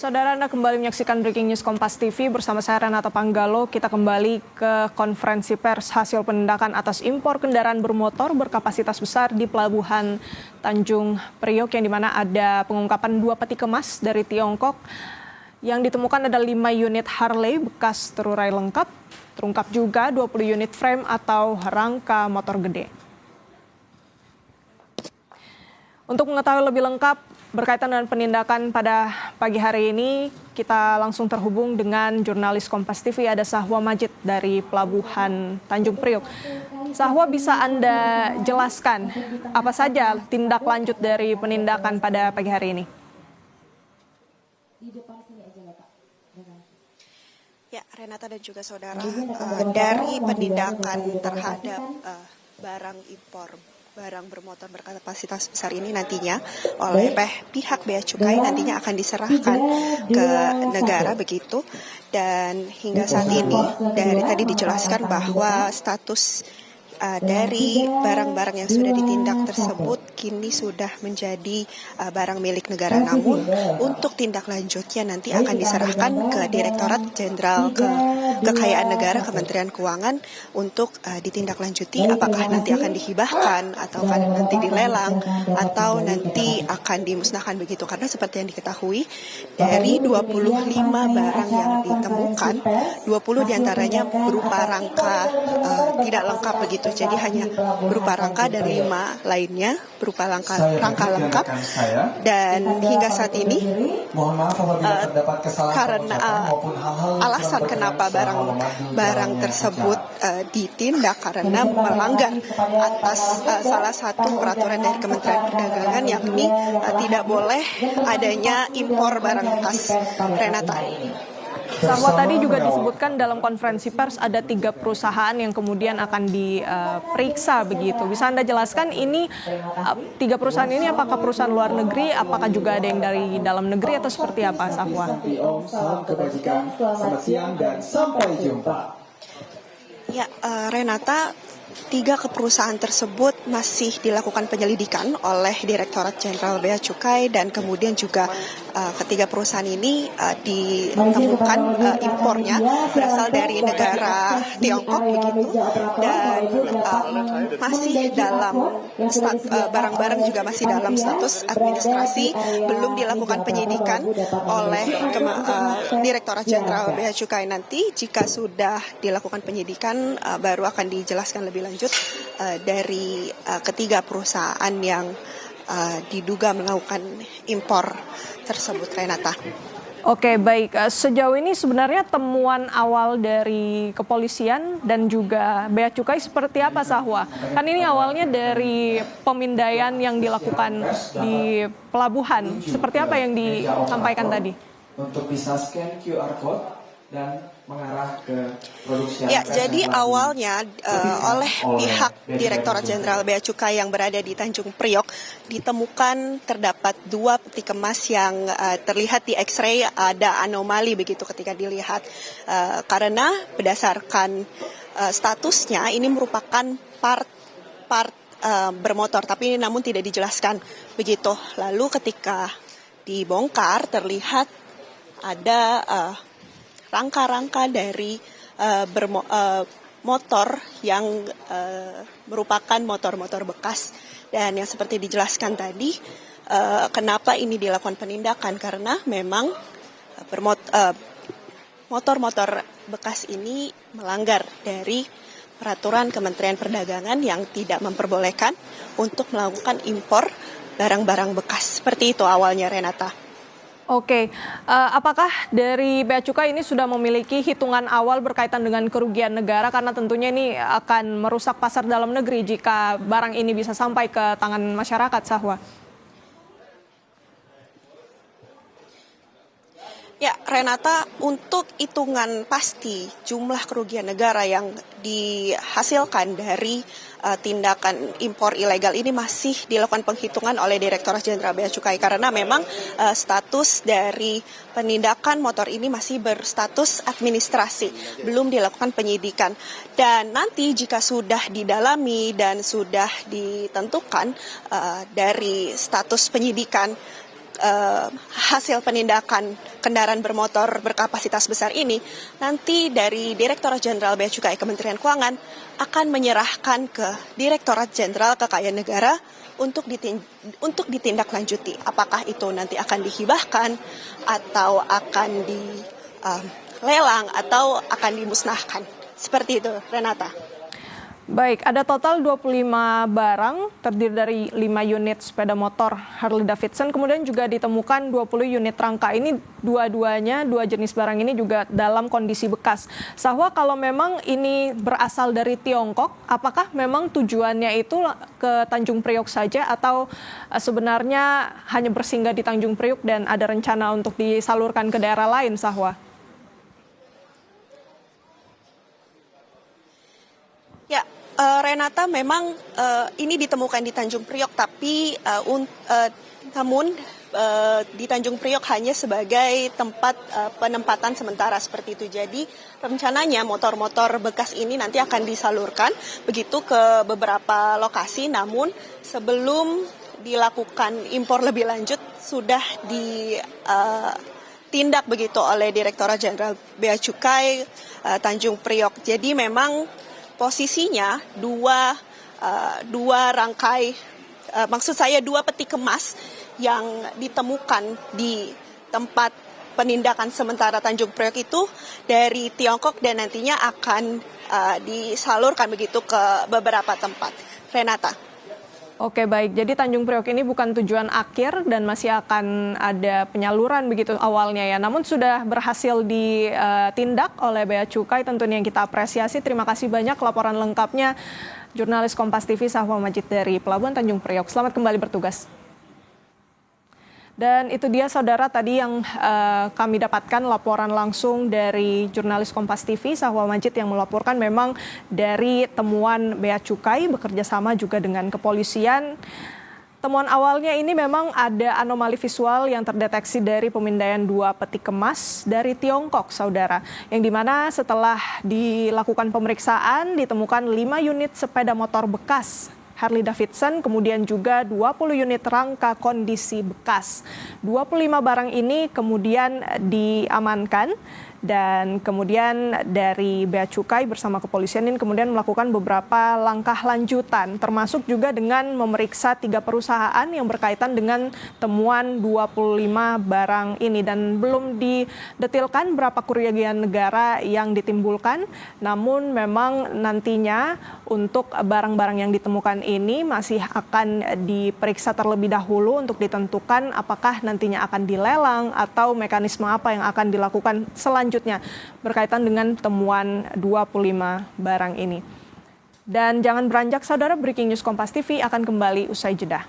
Saudara, Anda kembali menyaksikan Breaking News Kompas TV bersama saya Renata Panggalo. Kita kembali ke konferensi pers hasil penindakan atas impor kendaraan bermotor berkapasitas besar di Pelabuhan Tanjung Priok, yang dimana ada pengungkapan 2 peti kemas dari Tiongkok. Yang ditemukan ada 5 unit Harley bekas terurai lengkap. Terungkap juga 20 unit frame atau rangka motor gede. Untuk mengetahui lebih lengkap berkaitan dengan penindakan pada pagi hari ini, kita langsung terhubung dengan jurnalis Kompas TV, ada Sahwa Majid dari Pelabuhan Tanjung Priok. Sahwa, bisa Anda jelaskan apa saja tindak lanjut dari penindakan pada pagi hari ini? Ya, Renata dan juga saudara, dari penindakan terhadap barang impor barang bermotor berkapasitas besar ini nantinya oleh pihak Bea Cukai nantinya akan diserahkan ke negara begitu, dan hingga saat ini dari tadi dijelaskan bahwa status dari barang-barang yang sudah ditindak tersebut kini sudah menjadi barang milik negara. Namun untuk tindak lanjutnya nanti akan diserahkan ke Direktorat Jenderal Kekayaan Negara Kementerian Keuangan untuk ditindaklanjuti, apakah nanti akan dihibahkan atau nanti dilelang atau nanti akan dimusnahkan begitu. Karena seperti yang diketahui, dari 25 barang yang ditemukan, 20 diantaranya berupa rangka tidak lengkap begitu. Jadi hanya berupa rangka, dan 5 lainnya berupa rangka lengkap. Dan hingga saat ini karena alasan kenapa barang tersebut ditindak karena melanggar atas salah satu peraturan dari Kementerian Perdagangan, yakni tidak boleh adanya impor barang bekas. Renata. Sahwa, tadi juga disebutkan dalam konferensi pers ada 3 perusahaan yang kemudian akan diperiksa begitu. Bisa Anda jelaskan ini 3 perusahaan ini apakah perusahaan luar negeri, apakah juga ada yang dari dalam negeri atau seperti apa, Sahwa? Selamat siang dan sampai jumpa. Ya, Renata, 3 perusahaan tersebut masih dilakukan penyelidikan oleh Direktorat Jenderal Bea Cukai, dan kemudian juga ketiga perusahaan ini ditemukan impornya berasal dari negara Tiongkok begitu, dan masih dalam barang-barang juga masih dalam status administrasi, belum dilakukan penyidikan oleh Direktorat Jenderal Bea Cukai. Nanti jika sudah dilakukan penyidikan baru akan dijelaskan lebih lanjut dari ketiga perusahaan yang diduga melakukan impor tersebut, Renata. Oke, baik. Sejauh ini sebenarnya temuan awal dari kepolisian dan juga Bea Cukai seperti apa, Sahwa? Kan ini awalnya dari pemindaian yang dilakukan di pelabuhan. Seperti apa yang disampaikan tadi? Untuk bisa scan QR code dan mengarah ke produksi. Ya, jadi awalnya oleh pihak Direktorat Jenderal Bea Cukai yang berada di Tanjung Priok ditemukan terdapat 2 peti kemas yang terlihat di X-ray ada anomali begitu ketika dilihat, karena berdasarkan statusnya ini merupakan part bermotor, tapi namun tidak dijelaskan begitu. Lalu ketika dibongkar terlihat ada rangka-rangka dari motor yang merupakan motor-motor bekas. Dan yang seperti dijelaskan tadi, kenapa ini dilakukan penindakan, karena memang motor-motor bekas ini melanggar dari peraturan Kementerian Perdagangan yang tidak memperbolehkan untuk melakukan impor barang-barang bekas. Seperti itu awalnya, Renata. Oke, apakah dari Bea Cukai ini sudah memiliki hitungan awal berkaitan dengan kerugian negara, karena tentunya ini akan merusak pasar dalam negeri jika barang ini bisa sampai ke tangan masyarakat, Sahwa? Ya, Renata, untuk hitungan pasti jumlah kerugian negara yang dihasilkan dari tindakan impor ilegal ini masih dilakukan penghitungan oleh Direktorat Jenderal Bea Cukai, karena memang status dari penindakan motor ini masih berstatus administrasi, belum dilakukan penyidikan. Dan nanti jika sudah didalami dan sudah ditentukan dari status penyidikan hasil penindakan kendaraan bermotor berkapasitas besar ini, nanti dari Direktorat Jenderal Bea Cukai Kementerian Keuangan akan menyerahkan ke Direktorat Jenderal Kekayaan Negara untuk ditindaklanjuti. Apakah itu nanti akan dihibahkan atau akan dilelang atau akan dimusnahkan. Seperti itu, Renata. Baik, ada total 25 barang terdiri dari 5 unit sepeda motor Harley Davidson, kemudian juga ditemukan 20 unit rangka. Ini dua jenis barang ini juga dalam kondisi bekas. Sahwa, kalau memang ini berasal dari Tiongkok, apakah memang tujuannya itu ke Tanjung Priok saja atau sebenarnya hanya bersinggah di Tanjung Priok dan ada rencana untuk disalurkan ke daerah lain, Sahwa? Ya, Renata, memang ini ditemukan di Tanjung Priok, tapi namun di Tanjung Priok hanya sebagai tempat penempatan sementara seperti itu. Jadi rencananya motor-motor bekas ini nanti akan disalurkan begitu ke beberapa lokasi, namun sebelum dilakukan impor lebih lanjut sudah ditindak begitu oleh Direktorat Jenderal Bea Cukai Tanjung Priok. Jadi memang posisinya dua peti kemas yang ditemukan di tempat penindakan sementara Tanjung Priok itu dari Tiongkok dan nantinya akan disalurkan begitu ke beberapa tempat. Renata. Oke, baik. Jadi Tanjung Priok ini bukan tujuan akhir dan masih akan ada penyaluran begitu awalnya ya. Namun sudah berhasil ditindak oleh Bea Cukai, tentunya yang kita apresiasi. Terima kasih banyak laporan lengkapnya jurnalis Kompas TV Sahwa Majid dari Pelabuhan Tanjung Priok. Selamat kembali bertugas. Dan itu dia saudara tadi yang kami dapatkan laporan langsung dari jurnalis Kompas TV Sahwa Majid yang melaporkan memang dari temuan Bea Cukai bekerja sama juga dengan kepolisian. Temuan awalnya ini memang ada anomali visual yang terdeteksi dari pemindaian 2 peti kemas dari Tiongkok, saudara. Yang dimana setelah dilakukan pemeriksaan ditemukan 5 unit sepeda motor bekas Harley Davidson, kemudian juga 20 unit rangka kondisi bekas. 25 barang ini kemudian diamankan dan kemudian dari Bea Cukai bersama kepolisian ini kemudian melakukan beberapa langkah lanjutan, termasuk juga dengan memeriksa 3 perusahaan yang berkaitan dengan temuan 25 barang ini. Dan belum didetilkan berapa kerugian negara yang ditimbulkan, namun memang nantinya untuk barang-barang yang ditemukan ini masih akan diperiksa terlebih dahulu untuk ditentukan apakah nantinya akan dilelang atau mekanisme apa yang akan dilakukan selanjutnya berkaitan dengan temuan 25 barang ini. Dan jangan beranjak saudara, Breaking News Kompas TV akan kembali usai jeda.